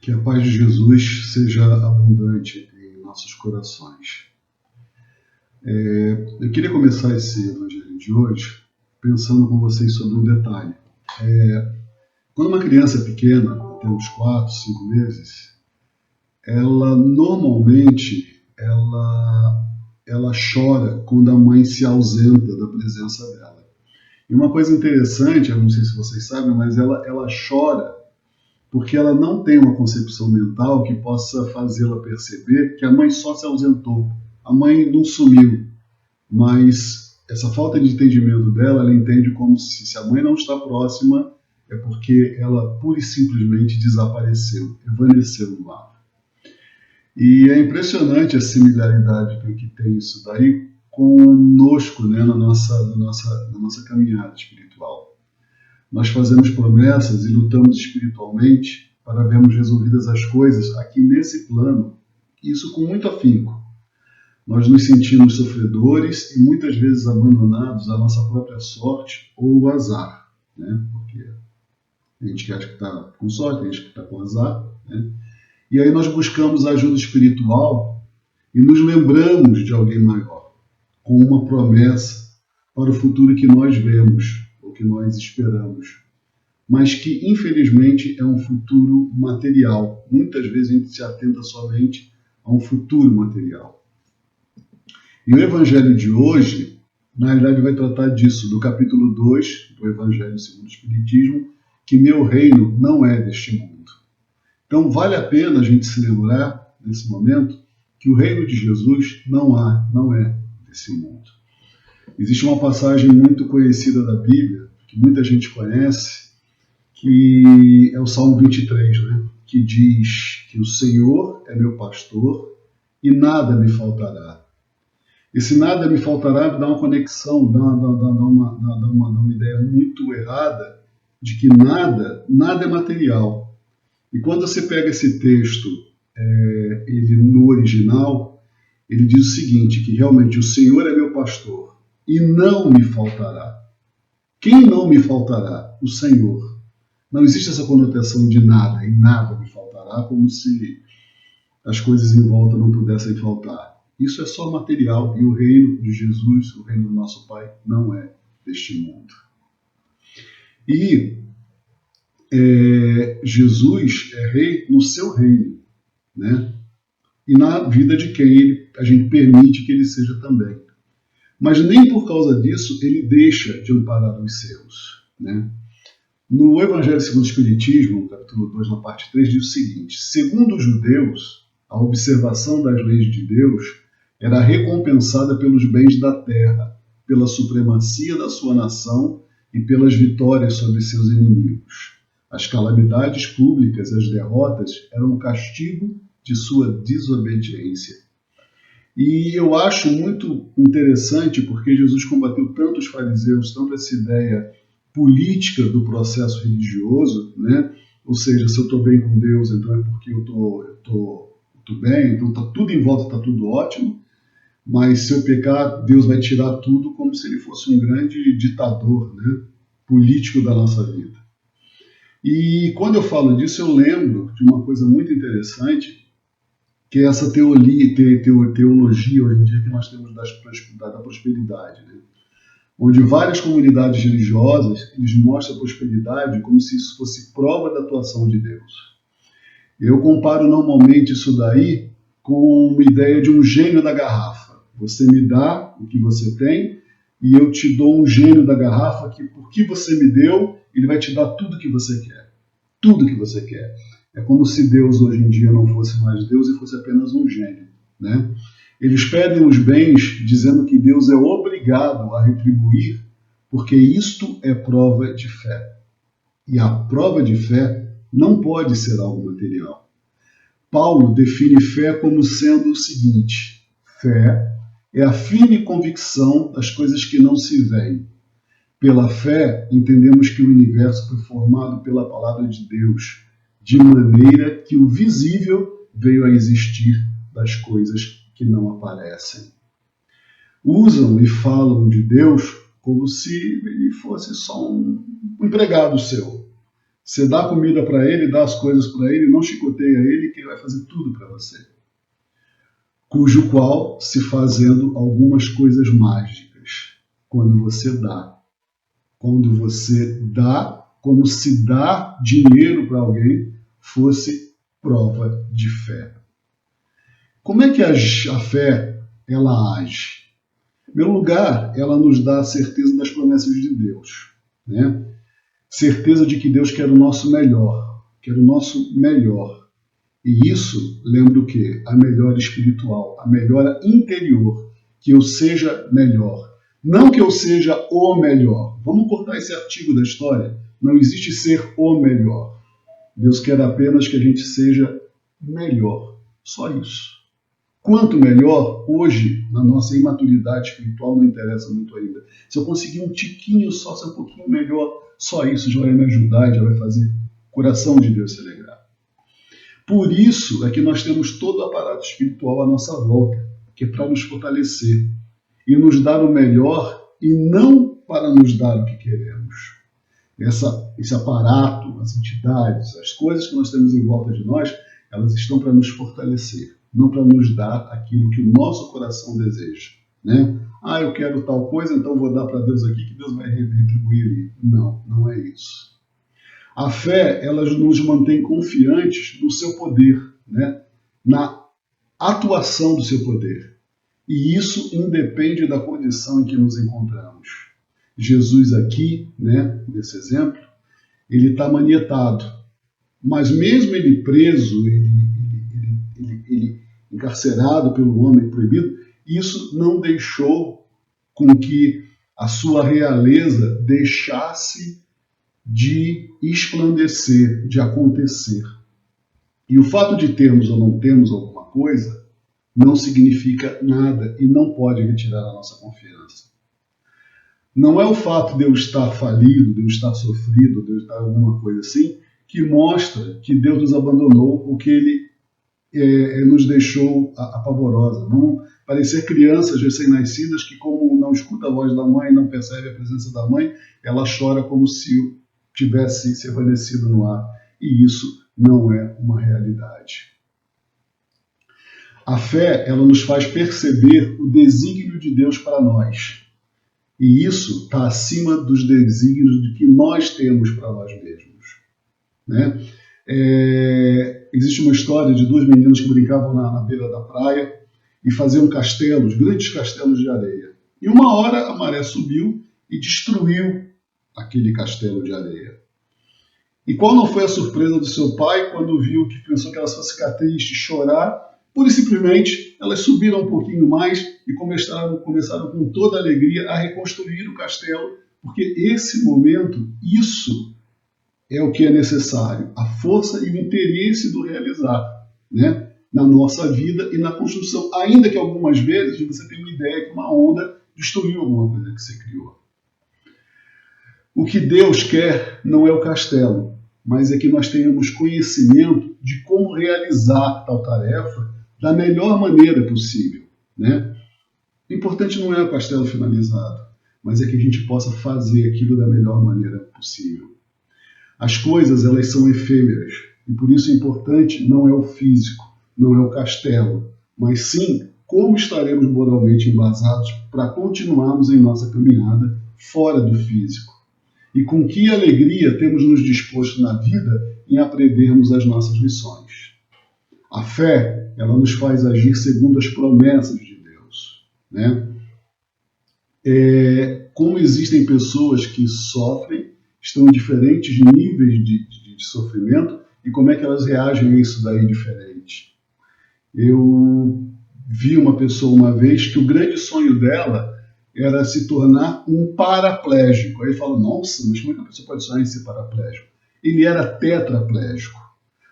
Que a paz de Jesus seja abundante em nossos corações. Eu queria começar esse evangelho de hoje pensando com vocês sobre um detalhe. Quando uma criança é pequena, tem uns 4, 5 meses, ela normalmente ela chora quando a mãe se ausenta da presença dela. E uma coisa interessante, eu não sei se vocês sabem, mas ela chora porque ela não tem uma concepção mental que possa fazê-la perceber que a mãe só se ausentou. A mãe não sumiu, mas essa falta de entendimento dela, ela entende como se a mãe não está próxima, é porque ela pura e simplesmente desapareceu, evaneceu no ar. E é impressionante a similaridade que tem isso daí conosco, né, na nossa caminhada espiritual. Nós fazemos promessas e lutamos espiritualmente para vermos resolvidas as coisas aqui nesse plano, isso com muito afinco. Nós nos sentimos sofredores e muitas vezes abandonados à nossa própria sorte ou azar, né? Porque a gente acha que está com sorte, a gente acha que está com azar, né? E aí nós buscamos a ajuda espiritual e nos lembramos de alguém maior, com uma promessa para o futuro que nós vemos, ou que nós esperamos, mas que infelizmente é um futuro material. Muitas vezes a gente se atenta somente a um futuro material. E o Evangelho de hoje, na realidade, vai tratar disso, do capítulo 2 do Evangelho segundo o Espiritismo, que meu reino não é deste mundo. Então vale a pena a gente se lembrar, nesse momento, que o reino de Jesus não é desse mundo. Existe uma passagem muito conhecida da Bíblia, que muita gente conhece, que é o Salmo 23, né? Que diz que o Senhor é meu pastor e nada me faltará. Esse nada me faltará dá uma conexão, dá uma ideia muito errada de que nada é material. E quando você pega esse texto, ele no original, ele diz o seguinte, que realmente o Senhor é meu pastor e não me faltará. Quem não me faltará? O Senhor. Não existe essa conotação de nada, e nada me faltará, como se as coisas em volta não pudessem faltar. Isso é só material, e o reino de Jesus, o reino do nosso Pai, não é deste mundo. E Jesus é rei no seu reino, né? E na vida de quem a gente permite que ele seja também. Mas nem por causa disso ele deixa de amparar os seus, né? No Evangelho segundo o Espiritismo, capítulo 2, na parte 3, diz o seguinte: segundo os judeus, a observação das leis de Deus era recompensada pelos bens da terra, pela supremacia da sua nação e pelas vitórias sobre seus inimigos. As calamidades públicas, as derrotas, eram o castigo de sua desobediência. E eu acho muito interessante porque Jesus combateu tanto os fariseus, tanto essa ideia política do processo religioso, né? Ou seja, se eu estou bem com Deus, então é porque eu estou bem, então tá tudo em volta, está tudo ótimo, mas se eu pecar, Deus vai tirar tudo como se ele fosse um grande ditador, né? Político da nossa vida. E quando eu falo disso, eu lembro de uma coisa muito interessante, que é essa teologia hoje em dia que nós temos da prosperidade, né? Onde várias comunidades religiosas eles mostram a prosperidade como se isso fosse prova da atuação de Deus. Eu comparo normalmente isso daí com uma ideia de um gênio da garrafa. Você me dá o que você tem e eu te dou um gênio da garrafa que, por que você me deu, ele vai te dar tudo o que você quer. Tudo que você quer. É como se Deus hoje em dia não fosse mais Deus e fosse apenas um gênio, né? Eles pedem os bens dizendo que Deus é obrigado a retribuir, porque isto é prova de fé. E a prova de fé não pode ser algo material. Paulo define fé como sendo o seguinte: fé é a firme convicção das coisas que não se veem. Pela fé, entendemos que o universo foi formado pela palavra de Deus, de maneira que o visível veio a existir das coisas que não aparecem. Usam e falam de Deus como se ele fosse só um empregado seu. Você dá comida para ele, dá as coisas para ele, não chicoteia ele, que ele vai fazer tudo para você. Cujo qual se fazendo algumas coisas mágicas quando você dá. Quando você dá, como se dar dinheiro para alguém fosse prova de fé. Como é que a fé ela age? Em primeiro lugar, ela nos dá a certeza das promessas de Deus, né? Certeza de que Deus quer o nosso melhor, quer o nosso melhor. E isso lembra o quê? A melhora espiritual, a melhora interior, que eu seja melhor. Não que eu seja o melhor. Vamos cortar esse artigo da história. Não existe ser o melhor. Deus quer apenas que a gente seja melhor. Só isso. Quanto melhor, hoje, na nossa imaturidade espiritual, não interessa muito ainda. Se eu conseguir um tiquinho só, ser um pouquinho melhor, só isso já vai me ajudar e já vai fazer o coração de Deus se alegrar. Por isso é que nós temos todo o aparato espiritual à nossa volta, que é para nos fortalecer e nos dar o melhor e não para nos dar o que queremos. Esse aparato, as entidades, as coisas que nós temos em volta de nós, elas estão para nos fortalecer, não para nos dar aquilo que o nosso coração deseja, né? Ah, eu quero tal coisa, então vou dar para Deus aqui que Deus vai retribuir. Não, não é isso. A fé, ela nos mantém confiantes no seu poder, né? Na atuação do seu poder. E isso independe da condição em que nos encontramos. Jesus aqui, né, nesse exemplo, ele está manietado. Mas mesmo ele preso, ele encarcerado pelo homem proibido, isso não deixou com que a sua realeza deixasse de esplandecer, de acontecer. E o fato de termos ou não termos alguma coisa não significa nada e não pode retirar a nossa confiança. Não é o fato de eu estar falido, de eu estar sofrido, de eu estar alguma coisa assim, que mostra que Deus nos abandonou ou que Ele nos deixou apavorosa. Não parecer crianças recém-nascidas que, como não escuta a voz da mãe, não percebe a presença da mãe, ela chora como se tivesse se evanecido no ar. E isso não é uma realidade. A fé, ela nos faz perceber o desígnio de Deus para nós. E isso está acima dos desígnios que nós temos para nós mesmos, né? Existe uma história de duas meninas que brincavam na beira da praia e faziam castelos, grandes castelos de areia. E uma hora a maré subiu e destruiu aquele castelo de areia. E qual não foi a surpresa do seu pai quando viu que pensou que elas fossem ficar tristes, chorar? Pura e simplesmente, elas subiram um pouquinho mais e começaram com toda a alegria a reconstruir o castelo, porque esse momento, isso é o que é necessário, a força e o interesse do realizar, né? Na nossa vida e na construção, ainda que algumas vezes você tenha uma ideia que uma onda destruiu alguma coisa que você criou. O que Deus quer não é o castelo, mas é que nós tenhamos conhecimento de como realizar tal tarefa da melhor maneira possível, né? O importante não é o castelo finalizado, mas é que a gente possa fazer aquilo da melhor maneira possível. As coisas, elas são efêmeras, e por isso o importante não é o físico, não é o castelo, mas sim como estaremos moralmente embasados para continuarmos em nossa caminhada fora do físico. E com que alegria temos nos disposto na vida em aprendermos as nossas lições. A fé, ela nos faz agir segundo as promessas de Deus, né? Como existem pessoas que sofrem, estão em diferentes níveis de sofrimento, e como é que elas reagem a isso daí diferente. Eu vi uma pessoa uma vez que o grande sonho dela era se tornar um paraplégico. Aí ele fala, nossa, mas como é que a pessoa pode sonhar em ser paraplégico? Ele era tetraplégico,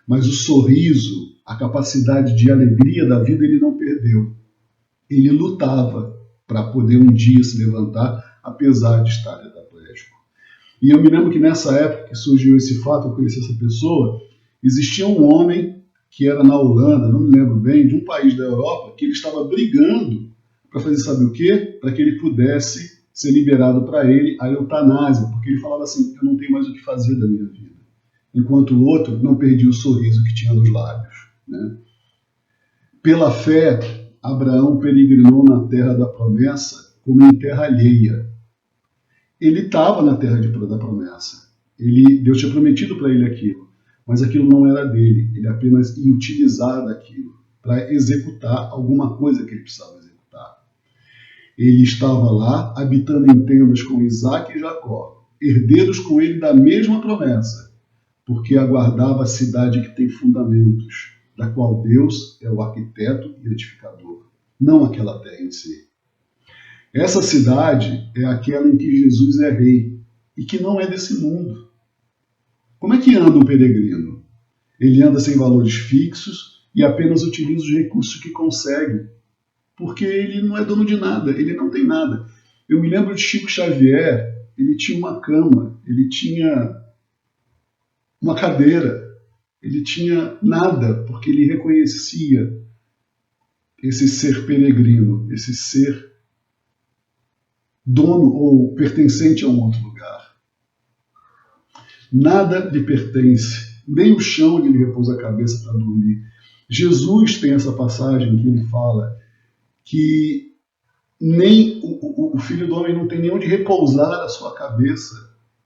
mas o sorriso, a capacidade de alegria da vida ele não perdeu. Ele lutava para poder um dia se levantar, apesar de estar tetraplégico. E eu me lembro que nessa época que surgiu esse fato, eu conheci essa pessoa, existia um homem que era na Holanda, não me lembro bem, de um país da Europa, que ele estava brigando para fazer sabe o quê? Para que ele pudesse ser liberado para ele a eutanásia, porque ele falava assim, eu não tenho mais o que fazer da minha vida. enquanto o outro não perdia o sorriso que tinha nos lábios, né? Pela fé, Abraão peregrinou na terra da promessa como em terra alheia. Ele estava na terra da promessa. Deus tinha prometido para ele aquilo, mas aquilo não era dele. Ele apenas ia utilizar daquilo para executar alguma coisa que ele precisava executar. Ele estava lá, habitando em tendas com Isaac e Jacó, herdeiros com ele da mesma promessa, porque aguardava a cidade que tem fundamentos, da qual Deus é o arquiteto e edificador, não aquela terra em si. Essa cidade é aquela em que Jesus é rei e que não é desse mundo. Como é que anda um peregrino? Ele anda sem valores fixos e apenas utiliza os recursos que consegue, porque ele não é dono de nada, ele não tem nada. Eu me lembro de Chico Xavier, ele tinha uma cama, ele tinha uma cadeira, ele tinha nada, porque ele reconhecia esse ser peregrino, esse ser dono ou pertencente a um outro lugar. Nada lhe pertence, nem o chão onde ele repousa a cabeça para dormir. Jesus tem essa passagem que ele fala que nem o Filho do Homem não tem nem onde repousar a sua cabeça,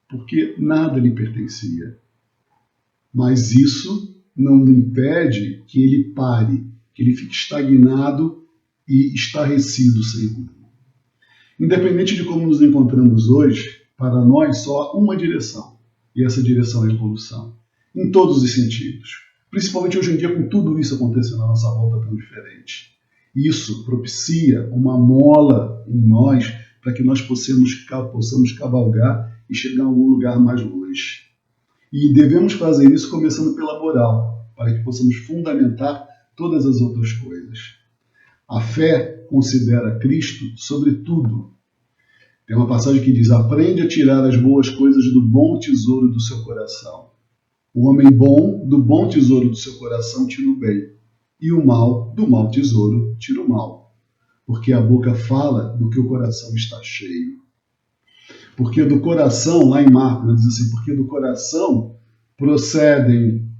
porque nada lhe pertencia. Mas isso não impede que ele pare, que ele fique estagnado e estarrecido sem rumo. Independente de como nos encontramos hoje, para nós só há uma direção, e essa direção é a evolução, em todos os sentidos. Principalmente hoje em dia, com tudo isso acontecendo à nossa volta tão diferente. Isso propicia uma mola em nós para que nós possamos cavalgar e chegar a algum lugar mais longe. E devemos fazer isso começando pela moral, para que possamos fundamentar todas as outras coisas. A fé considera Cristo sobre tudo. Tem uma passagem que diz: aprende a tirar as boas coisas do bom tesouro do seu coração. O homem bom, do bom tesouro do seu coração, tira o bem. E o mal, do mau tesouro, tira o mal. Porque a boca fala do que o coração está cheio. Porque do coração, lá em Marcos, diz assim, porque do coração procedem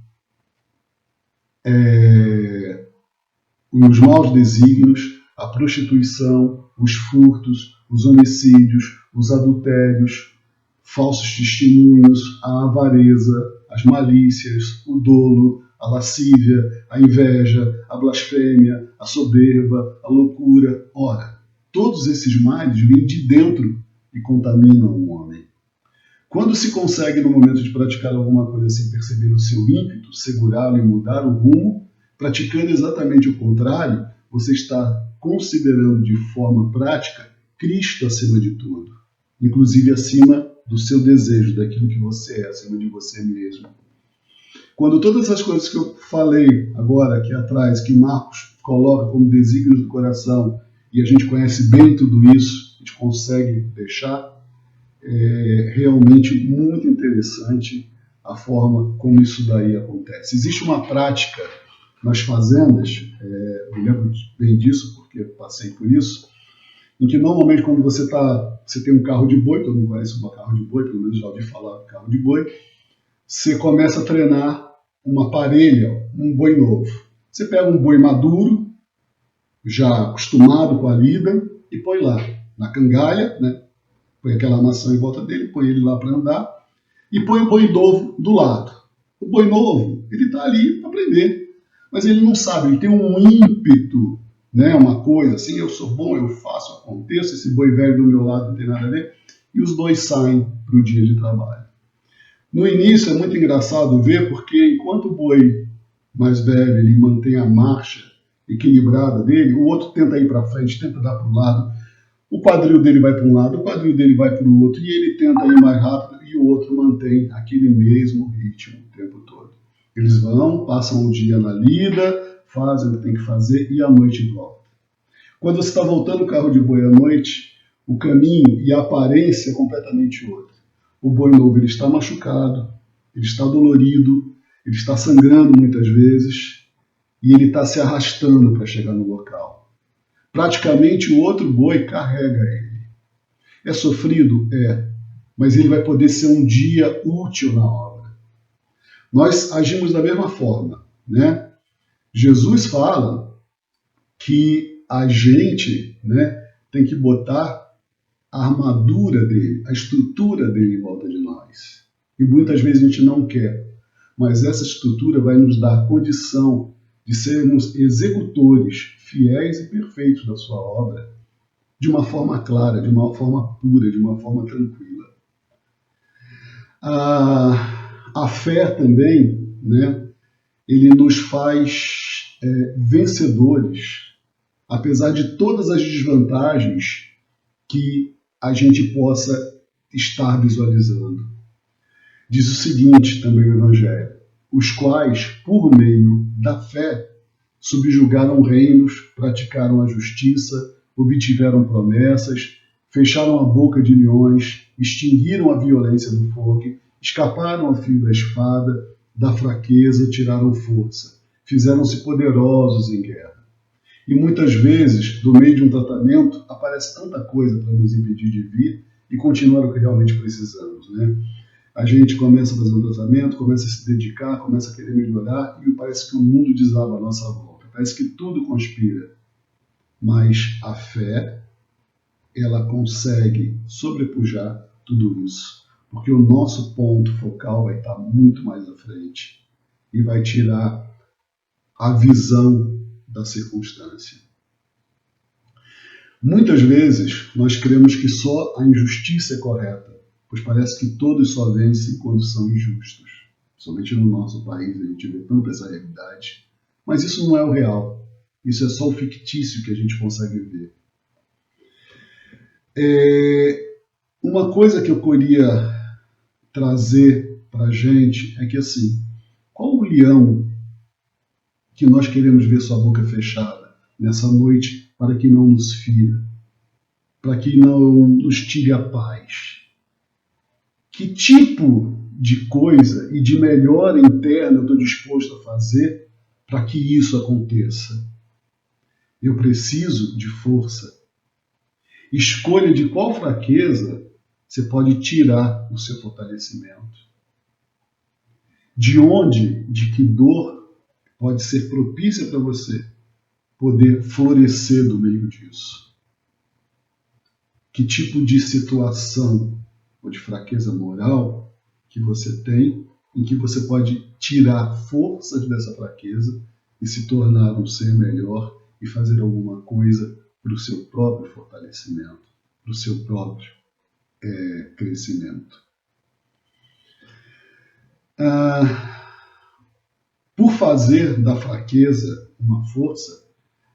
os maus desígnios, a prostituição, os furtos, os homicídios, os adultérios, falsos testemunhos, a avareza, as malícias, o dolo, a lascívia, a inveja, a blasfêmia, a soberba, a loucura. Ora, todos esses males vêm de dentro e contaminam o homem. Quando se consegue, no momento de praticar alguma coisa sem perceber o seu ímpeto, segurá-lo e mudar o rumo, praticando exatamente o contrário, você está considerando de forma prática Cristo acima de tudo, inclusive acima do seu desejo, daquilo que você é, acima de você mesmo. Quando todas essas coisas que eu falei agora, aqui atrás, que Marcos coloca como desígnios do coração, e a gente conhece bem tudo isso, a gente consegue deixar, é realmente muito interessante a forma como isso daí acontece. Existe uma prática nas fazendas, eu lembro bem disso porque passei por isso, em que normalmente quando você tem um carro de boi, todo mundo conhece um carro de boi, pelo menos já ouvi falar do carro de boi, você começa a treinar uma parelha, um boi novo. Você pega um boi maduro, já acostumado com a lida, e põe lá na cangalha, né? Põe aquela maçã em volta dele, põe ele lá para andar, e põe o boi novo do lado. O boi novo, ele está ali para aprender, mas ele não sabe, ele tem um ímpeto, né? Uma coisa assim, eu sou bom, eu faço, aconteço, esse boi velho do meu lado não tem nada a ver, e os dois saem para o dia de trabalho. No início é muito engraçado ver, porque enquanto o boi mais velho ele mantém a marcha equilibrada dele, o outro tenta ir para frente, tenta dar para o lado, o quadril dele vai para um lado, o quadril dele vai para o outro, e ele tenta ir mais rápido, e o outro mantém aquele mesmo ritmo o tempo todo. Eles vão, passam um dia na lida, fazem o que tem que fazer, e à noite voltam. Quando você está voltando o carro de boi à noite, o caminho e a aparência é completamente outra. O boi novo ele está machucado, ele está dolorido, ele está sangrando muitas vezes, e ele está se arrastando para chegar no local. Praticamente o outro boi carrega ele. É sofrido? É, mas ele vai poder ser um dia útil na obra. nós agimos da mesma forma, né? Jesus fala que a gente, né, tem que botar a armadura dele, a estrutura dele em volta de nós. E muitas vezes a gente não quer, mas essa estrutura vai nos dar a condição de sermos executores fiéis e perfeitos da sua obra, de uma forma clara, de uma forma pura, de uma forma tranquila. A fé também, né, ele nos faz vencedores, apesar de todas as desvantagens que a gente possa estar visualizando. Diz o seguinte também o Evangelho: os quais, por meio da fé, subjugaram reinos, praticaram a justiça, obtiveram promessas, fecharam a boca de leões, extinguiram a violência do fogo, escaparam ao fio da espada, da fraqueza tiraram força, fizeram-se poderosos em guerra. E muitas vezes, no meio de um tratamento, aparece tanta coisa para nos impedir de vir e continuar o que realmente precisamos, né? A gente começa a fazer um tratamento, começa a se dedicar, começa a querer melhorar e parece que o mundo desaba à nossa volta. Parece que tudo conspira. Mas a fé, ela consegue sobrepujar tudo isso. Porque o nosso ponto focal vai estar muito mais à frente e vai tirar a visão da circunstância. Muitas vezes nós cremos que só a injustiça é correta, pois parece que todos só vencem quando são injustos. Somente no nosso país a gente vê tanto essa realidade. Mas isso não é o real. Isso é só o fictício que a gente consegue ver. Uma coisa que eu queria trazer para a gente é que, assim, qual o leão que nós queremos ver sua boca fechada nessa noite para que não nos fira, para que não nos tire a paz? Que tipo de coisa e de melhora interna eu estou disposto a fazer para que isso aconteça? Eu preciso de força. Escolha de qual fraqueza você pode tirar o seu fortalecimento. De onde, de que dor pode ser propícia para você poder florescer no meio disso? Que tipo de situação ou de fraqueza moral que você tem, em que você pode tirar forças dessa fraqueza e se tornar um ser melhor e fazer alguma coisa para o seu próprio fortalecimento, para o seu próprio crescimento. Por fazer da fraqueza uma força,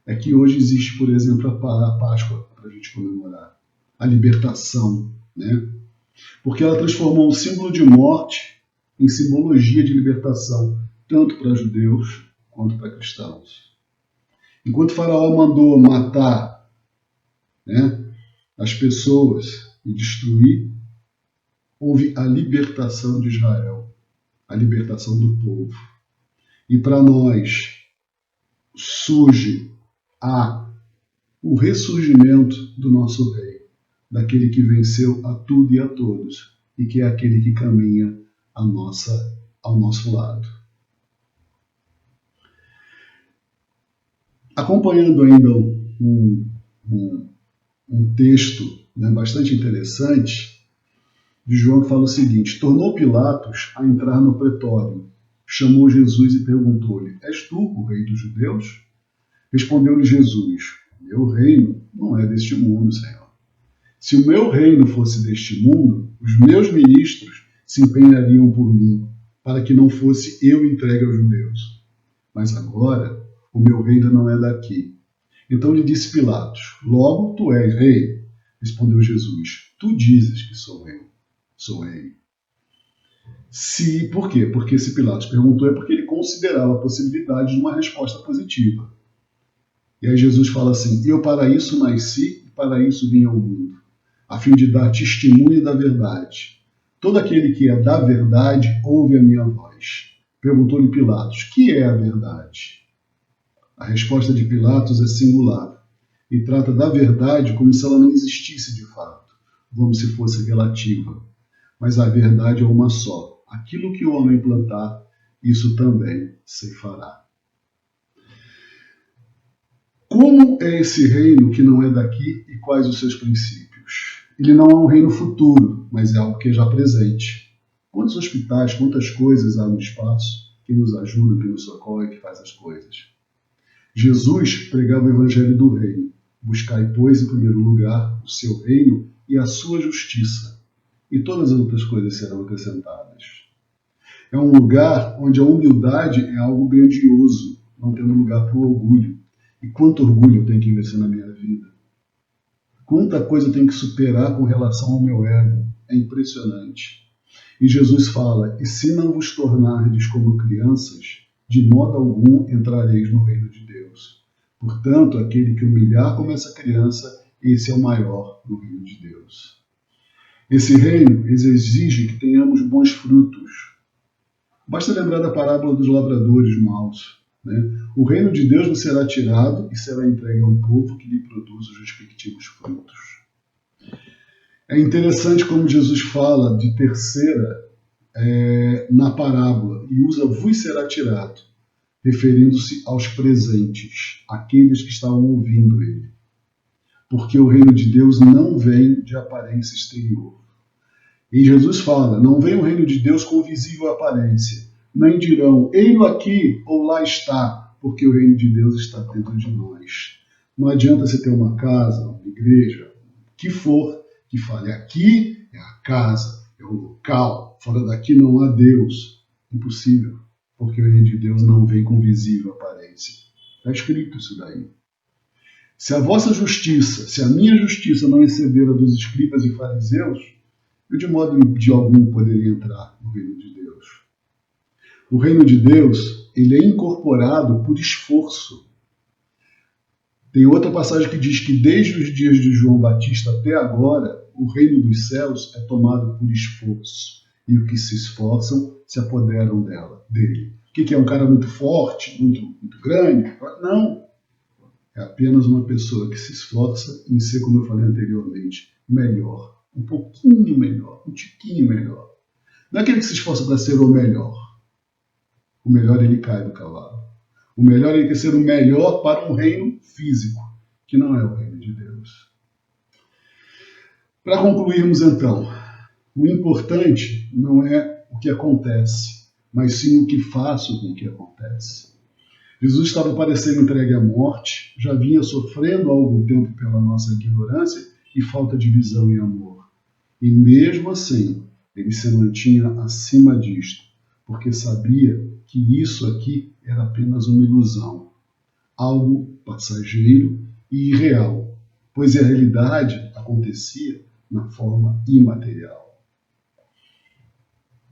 é que hoje existe, por exemplo, a Páscoa para a gente comemorar, a libertação, né? Porque ela transformou um símbolo de morte em simbologia de libertação, tanto para judeus quanto para cristãos. Enquanto Faraó mandou matar, né, as pessoas e destruir, houve a libertação de Israel, a libertação do povo. E para nós surge o ressurgimento do nosso rei, daquele que venceu a tudo e a todos, e que é aquele que caminha ao nosso lado. Acompanhando ainda um texto, né, bastante interessante, de João, que fala o seguinte: tornou Pilatos a entrar no pretório, chamou Jesus e perguntou-lhe: és tu o rei dos judeus? Respondeu-lhe Jesus: meu reino não é deste mundo, Senhor. Se o meu reino fosse deste mundo, os meus ministros se empenhariam por mim, para que não fosse eu entregue aos judeus. Mas agora o meu reino não é daqui. Então lhe disse Pilatos: logo tu és rei? Respondeu Jesus: tu dizes que sou rei. Sou rei. Por quê? Porque se Pilatos perguntou é porque ele considerava a possibilidade de uma resposta positiva. E aí Jesus fala assim: eu para isso nasci e para isso vim ao mundo, a fim de dar testemunho da verdade. Todo aquele que é da verdade ouve a minha voz. Perguntou-lhe Pilatos: que é a verdade? A resposta de Pilatos é singular e trata da verdade como se ela não existisse de fato, como se fosse relativa. Mas a verdade é uma só. Aquilo que o homem plantar, isso também ceifará. Como é esse reino que não é daqui e quais os seus princípios? Ele não é um reino futuro, mas é algo que é já presente. Quantos hospitais, quantas coisas há no espaço que nos ajuda, que nos socorre, que faz as coisas? Jesus pregava o evangelho do reino. Buscai, pois, em primeiro lugar o seu reino e a sua justiça, e todas as outras coisas serão acrescentadas. É um lugar onde a humildade é algo grandioso, não tendo lugar para o orgulho. E quanto orgulho eu tenho que vencer na minha vida? Quanta coisa eu tenho que superar com relação ao meu ego? É impressionante. E Jesus fala, e se não vos tornardes como crianças, de modo algum entrareis no reino de Deus. Portanto, aquele que humilhar como essa criança, esse é o maior no reino de Deus. Esse reino exige que tenhamos bons frutos. Basta lembrar da parábola dos lavradores maus. O reino de Deus nos será tirado e será entregue ao povo que lhe produz os respectivos frutos. É interessante como Jesus fala de terceira na parábola e usa vos será tirado, referindo-se aos presentes, aqueles que estavam ouvindo ele. Porque o reino de Deus não vem de aparência exterior. E Jesus fala, não vem o reino de Deus com visível aparência, nem dirão, ei-lo aqui ou lá está, porque o reino de Deus está dentro de nós. Não adianta você ter uma casa, uma igreja, o que for, que fale aqui é a casa, é o local, fora daqui não há Deus. Impossível, porque o reino de Deus não vem com visível aparência. Está escrito isso daí. Se a vossa justiça, se a minha justiça não exceder a dos escribas e fariseus, eu de modo de algum poderia entrar no reino de Deus. O reino de Deus, ele é incorporado por esforço. Tem outra passagem que diz que desde os dias de João Batista até agora, o reino dos céus é tomado por esforço. E os que se esforçam se apoderam dele. O que é? Um cara muito forte, muito grande? Não. É apenas uma pessoa que se esforça em ser, como eu falei anteriormente, melhor. Um pouquinho melhor, um tiquinho melhor. Não é aquele que se esforça para ser o melhor. O melhor ele cai do cavalo. O melhor ele quer ser o melhor para um reino físico, que não é o reino de Deus. Para concluirmos então, o importante não é o que acontece, mas sim o que faço com o que acontece. Jesus estava parecendo entregue à morte, já vinha sofrendo há algum tempo pela nossa ignorância e falta de visão e amor. E mesmo assim, ele se mantinha acima disto, porque sabia que isso aqui era apenas uma ilusão, algo passageiro e irreal, pois a realidade acontecia na forma imaterial.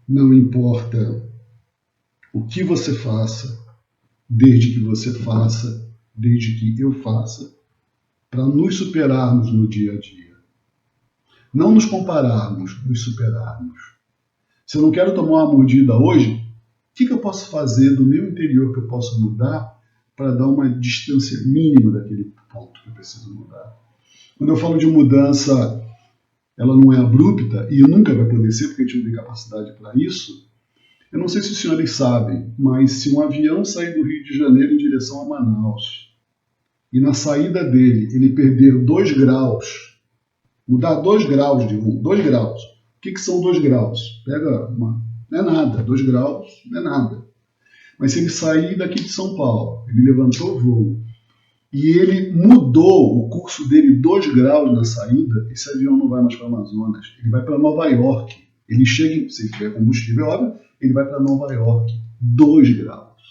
Não importa o que você faça, desde que você faça, desde que eu faça, para nos superarmos no dia a dia. Não nos compararmos, nos superarmos. Se eu não quero tomar uma mordida hoje, o que eu posso fazer do meu interior que eu posso mudar para dar uma distância mínima daquele ponto que eu preciso mudar? Quando eu falo de mudança, ela não é abrupta e nunca vai poder ser porque a gente não tem capacidade para isso. Eu não sei se os senhores sabem, mas se um avião sair do Rio de Janeiro em direção a Manaus e na saída dele ele perder 2 graus, mudar 2 graus de rumo, 2 graus. O que são 2 graus? Pega uma... Não é nada, 2 graus não é nada. Mas se ele sair daqui de São Paulo, ele levantou o voo e ele mudou o curso dele 2 graus na saída, esse avião não vai mais para Amazonas, ele vai para Nova York. Ele chega, se tiver combustível, óbvio, ele vai para Nova York. 2 graus.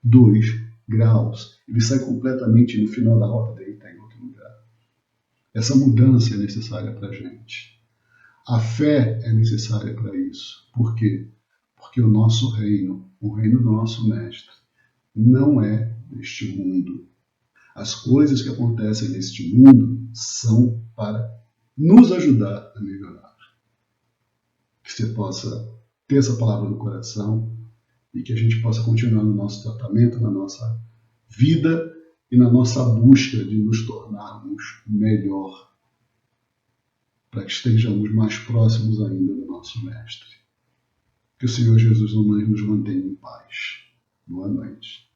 2 graus. Ele sai completamente no final da rota dele, está em outro lugar. Essa mudança é necessária para a gente. A fé é necessária para isso. Por quê? Porque o nosso reino, o reino do nosso Mestre, não é deste mundo. As coisas que acontecem neste mundo são para nos ajudar a melhorar. Que você possa ter essa palavra no coração e que a gente possa continuar no nosso tratamento, na nossa vida e na nossa busca de nos tornarmos melhor, para que estejamos mais próximos ainda do nosso Mestre. Que o Senhor Jesus nos mantenha em paz. Boa noite.